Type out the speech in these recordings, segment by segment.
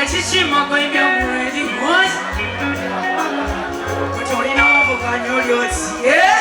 Chichima going to ready was. But you know, I know you're here.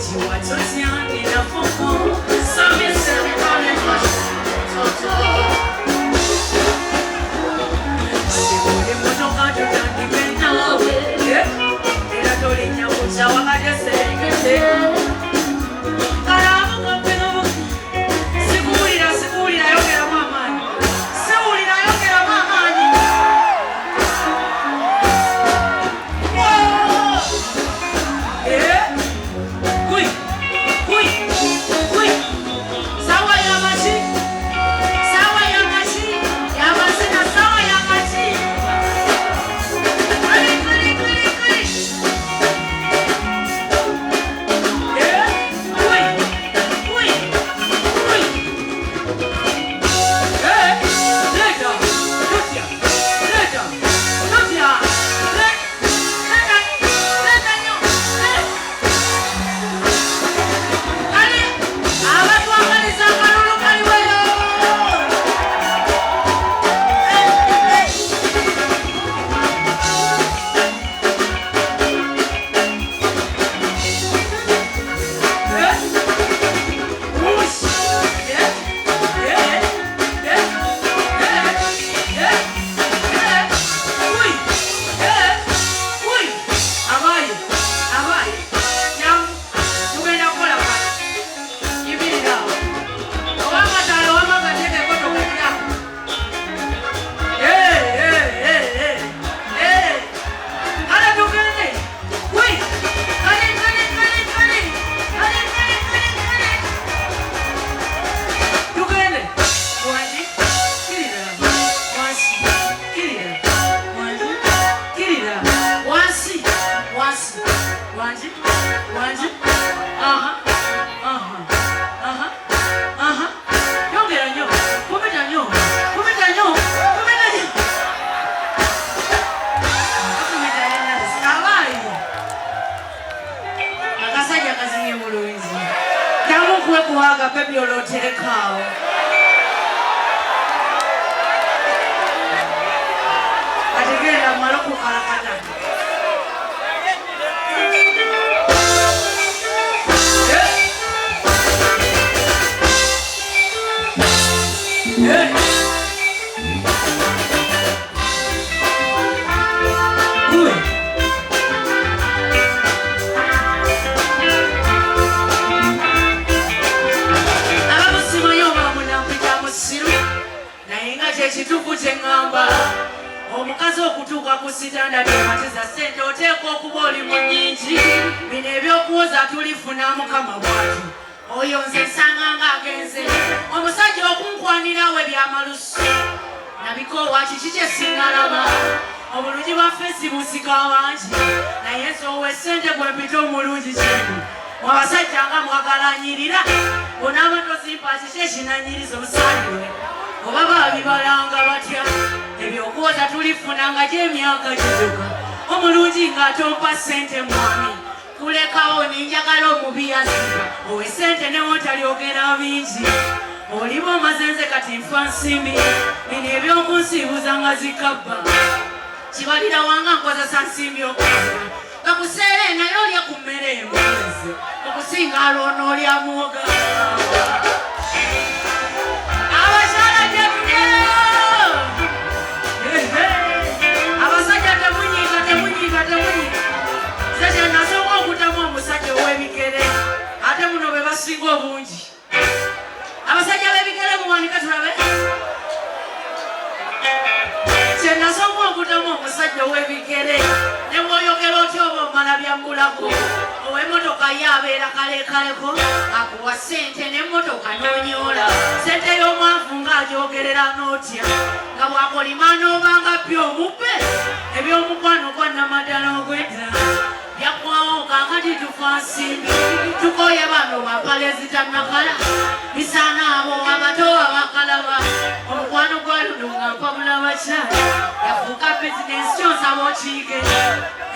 tu vois tout tient et la fond sans me servir dans les poches c'est bon les mots n'ont pas de temps qui maintenant et la doligna pour ça on va dire omukazi okutuuka ku sitanda byematiza ssente oteeka okuba oli mu nnyingi bino ebyokuwoza tulifuna mukama bwati oyo nze nsanga ng'agenze omusajja okunkwanirawe byamalusu nabikoowa kiki kye singalaba obulungi bwa fesibusika bangi naye nsoowa essente gwempita omulungi kintu mwabasajja nga mwagalanyirira bonaaba tozimpa kiki ekinanyiriza obusalirwe oba baabibalanga batya ebyokuwoza tulifuna nga gy'emyaka giduka omulungi ng'atompa ssente mwami kulekawo ninjagala omubiyazika owe ssente newotalyogera bingi oliba omazenze kati nfa nsimbi bino ebyokunsiibuza nga zikabba kibalira wanga nkozesa nsimbi okukola bakuseere naye olya ku mmere emwezi okusinga alwono olya mwoga abakyala tetugeyo abasajja temunyiga zekyenasooka okutamu omusajja ow'ebigere ate muno be basinga obungi abasajja b'ebigere muwanika tulabe kyenasooka okutamu omusajja ow'ebigere ne bw'oyogera otya oba omala byambulako ow'emmotoka ye abeera kalekaleko akuwa ssente n'emmotoka n'onyoola ssente y'omwavu ng'agyogerera n'otya nga bwakolima n'obanga ppy omubbe ebyomukwano gwa namaddala ogwedda byakwawo kaakati tufa nsimbi tukoye bano bapalezita nakala bisaana abo abato abakalaba omukwano gwa luno nga mpabula bakyala yafuuka bizinesi kyonsaba okiike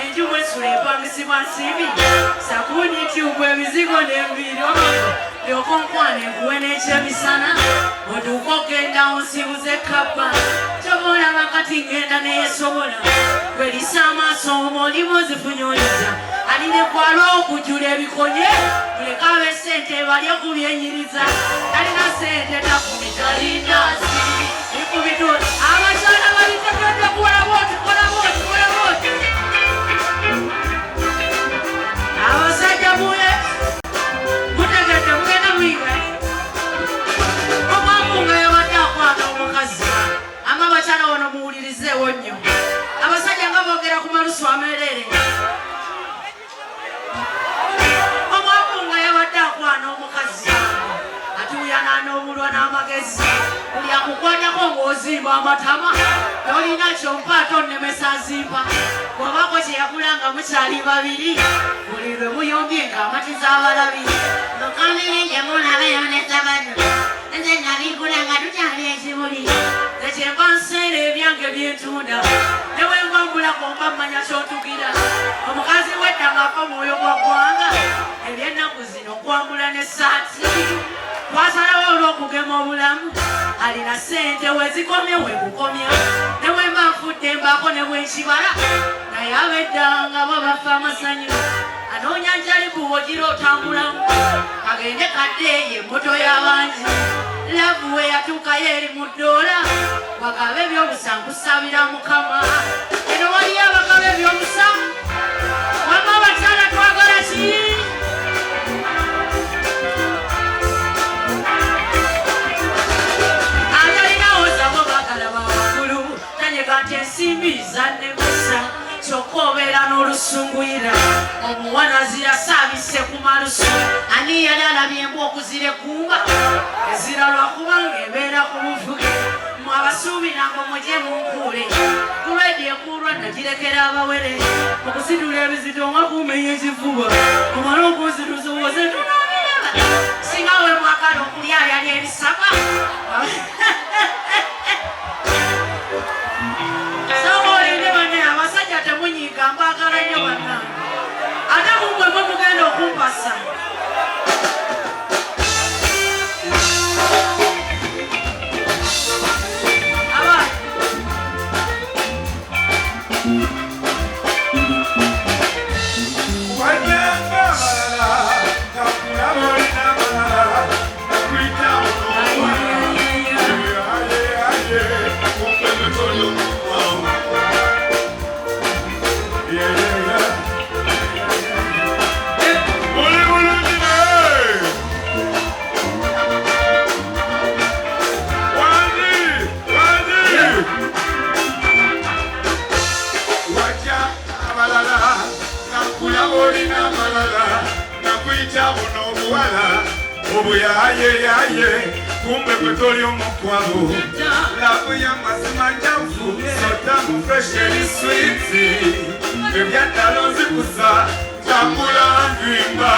enjumu esula empangisibwa nsimbi sakuuni tyubu ebizigo n'enviiri Yokonkwane kuweneche misana Odukoke nda onsibuze kapa Chobola makati ngenda neye sobola Kwelisama somo libozi funyoliza Alile kwa loo kujule bikonye Mulekawe sente balio kubyenyiriza Talina sente takumita lindasi Ikubitu Amachana walitakata kuwala wote Awasajja muye Mutegete mugenda mwiga Omwamunga yawaddakwata omukazi Ama abakyala wano muwulirizeewo nnyo Abasajja nga boogera ku malusu amerere Omwamunga yawaddakwata omukazi Atuyana n'obulwa n'amagezi Buli akukwatako ng'ozimba amatama Tolina kyompa tonnemesa azimba Bw'obako kye yakulanga mukyali babiri Buli lwe muyombye ng'amatiza abalabi Lokanirije mulaba yonesa bano Nze nabikulanga tukyali ekibuli Ekyenva nseera ebyange byentunda Ne bwe mbambulako mba mmanya ky'otugira Omukazi wedda ng'afa mwoyo gwa ggwanga Eby'ennaku zino kwambula n'essaati Twasalawo olw'okugema obulamu Alina sente wezikomye wekukomya Ne bwe mba nfudde mbaako ne bwe nkibala Naye abeddanga bo bafa amasanyu Anoonya njalibu wogira otambulamu Agende kadde ye mmoto y'abangi Lavu we yatuukayo eri mu ddoola Wagaba ebyobusa nkusabira Mukama Eno waliyo abagaba ebyobusa Wama abakyala twagala ki? Kati ensimbi zannemusa kyokka obeera n'olusunguyira omuwana azira saabise ku malusu ani yali alabye embwa okuzira eggumba ezira lwakubanga ebeera ku buvuge mwe abasuubiranga mujye munkuule kulwedde ekuulwa nagirekera abawere okuzidula ebizito nga kumenya ekifuba omala okunziruza owoze tunaabiraba singa we mwagala okulya yali ebisaba abasajja temunyiga mbagala nnyo bannange ate mumwe mwe mugenda okumpasa Obuyaye kumbe kwetoli omukwabo Labu ya mazima njavu Sota mufresheri switi Ebyatalo nzikusa Tambula ndwimba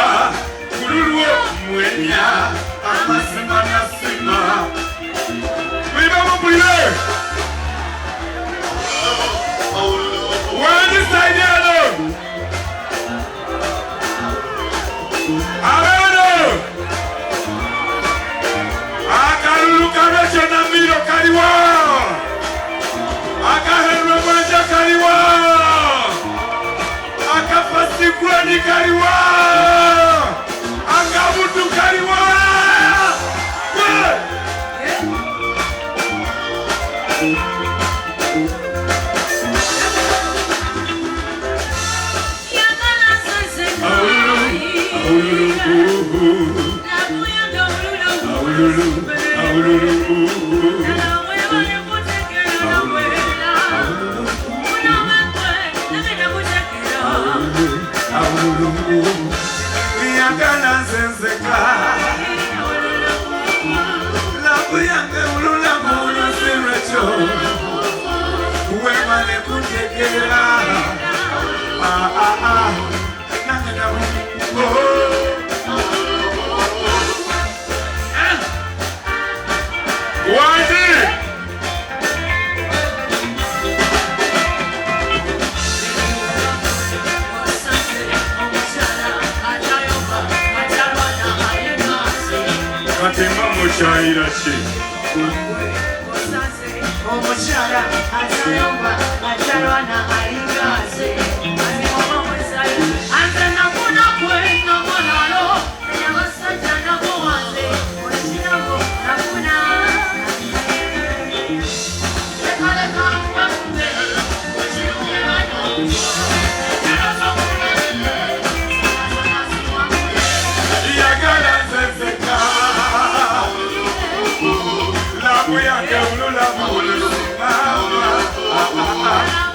Kululwo mwenya Amazima nasima Mwiba mupulire Wani saidelo Arano Akalulu kabecho na miro kaliwa Akahenwe mwanja kaliwa Akafasikula ni kaliwa Akabutu kaliwa Yagana zenzeka Labu yange ulula mulu sirecho Uwemane kutegera Nangena Wadi Chairachi. Omukyala atayomba atalwana alingaze aziboma mwezayo anze nakuna kwe nomonalo eyabasajja nabo wanze olekirabo nakuna lekaleka wakumbe ekirumyebano Yagala zezeka Labu yange ululamu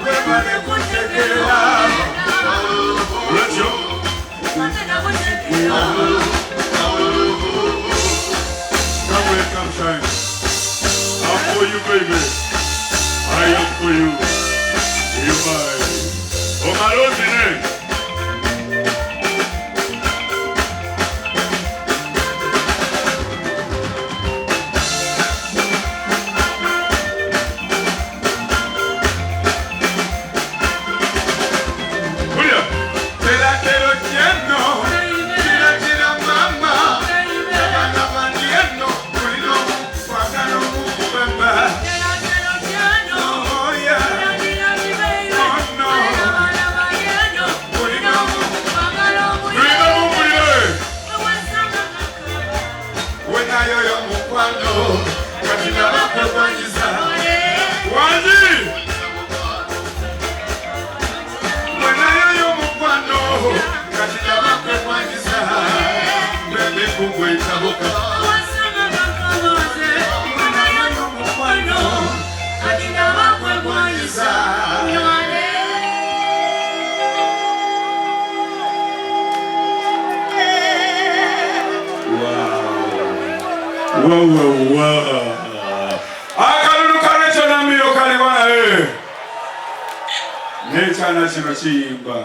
Webale kutekera Rachel Come here, come shine. I'm for you, baby. I am for you. You mine. Oh, my Lord, wow. Akalulu kalecho namiyo kalibana Nechana chino chimba.